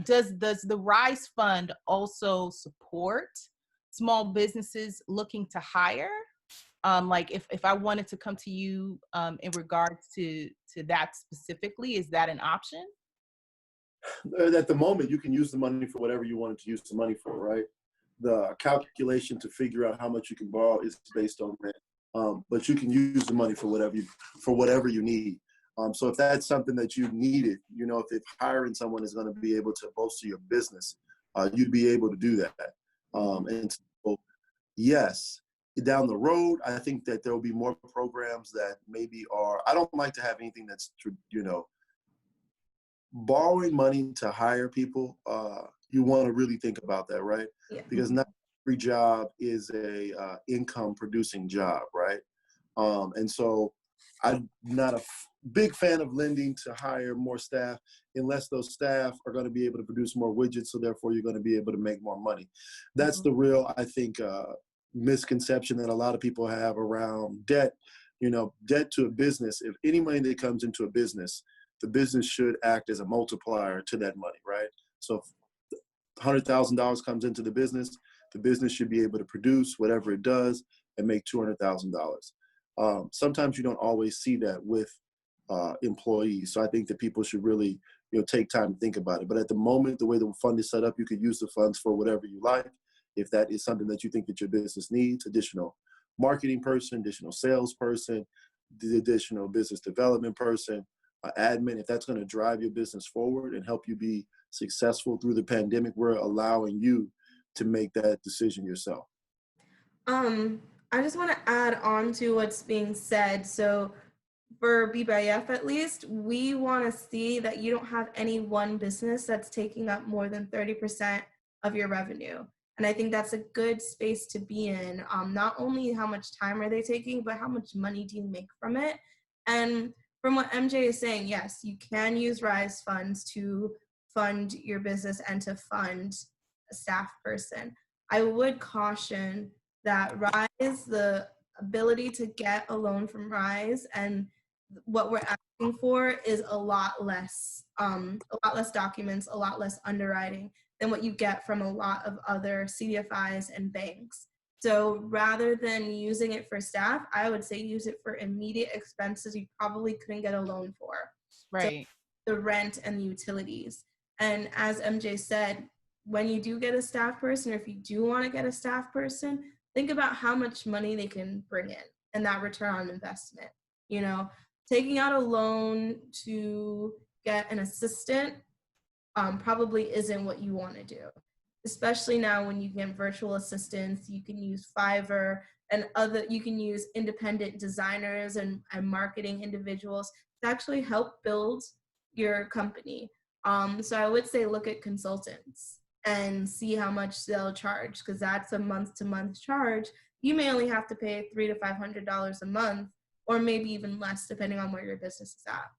does the Rise Fund also support small businesses looking to hire? Like if I wanted to come to you in regards to that specifically, is that an option? At the moment, you can use the money for whatever you wanted to use the money for, right? The calculation to figure out how much you can borrow is based on rent. But you can use the money for whatever you need. So if that's something that you needed, if hiring someone is going to be able to bolster your business, you'd be able to do that. And so, yes, down the road, I think that there will be more programs that maybe are. I don't like to have anything that's, borrowing money to hire people. You want to really think about that, right? Yeah. Because not every job is a income producing job, right? And so I'm not a big fan of lending to hire more staff unless those staff are going to be able to produce more widgets, so therefore you're going to be able to make more money. That's the real, I think, misconception that a lot of people have around debt. Debt to a business, if any money that comes into a business, the business should act as a multiplier to that money, right? So if $100,000 comes into the business should be able to produce whatever it does and make $200,000. Sometimes you don't always see that with employees. So I think that people should really, take time to think about it. But at the moment, the way the fund is set up, you could use the funds for whatever you like. If that is something that you think that your business needs, additional marketing person, additional salesperson, the additional business development person, admin, if that's going to drive your business forward and help you be successful through the pandemic, we're allowing you to make that decision yourself. I just want to add on to what's being said. So for BBIF, at least, we want to see that you don't have any one business that's taking up more than 30% of your revenue. And I think that's a good space to be in. Not only how much time are they taking, but how much money do you make from it? And from what MJ is saying, yes, you can use Rise funds to fund your business and to fund a staff person. I would caution that Rise, the ability to get a loan from Rise and what we're asking for is a lot less documents, a lot less underwriting than what you get from a lot of other CDFIs and banks. So rather than using it for staff, I would say use it for immediate expenses you probably couldn't get a loan for. Right. So the rent and the utilities. And as MJ said, when you do get a staff person, or if you do want to get a staff person, think about how much money they can bring in and that return on investment. Taking out a loan to get an assistant probably isn't what you want to do, especially now when you get virtual assistants. You can use Fiverr and you can use independent designers and marketing individuals to actually help build your company. So I would say look at consultants and see how much they'll charge, because that's a month-to-month charge. You may only have to pay $300 to $500 a month, or maybe even less, depending on where your business is at.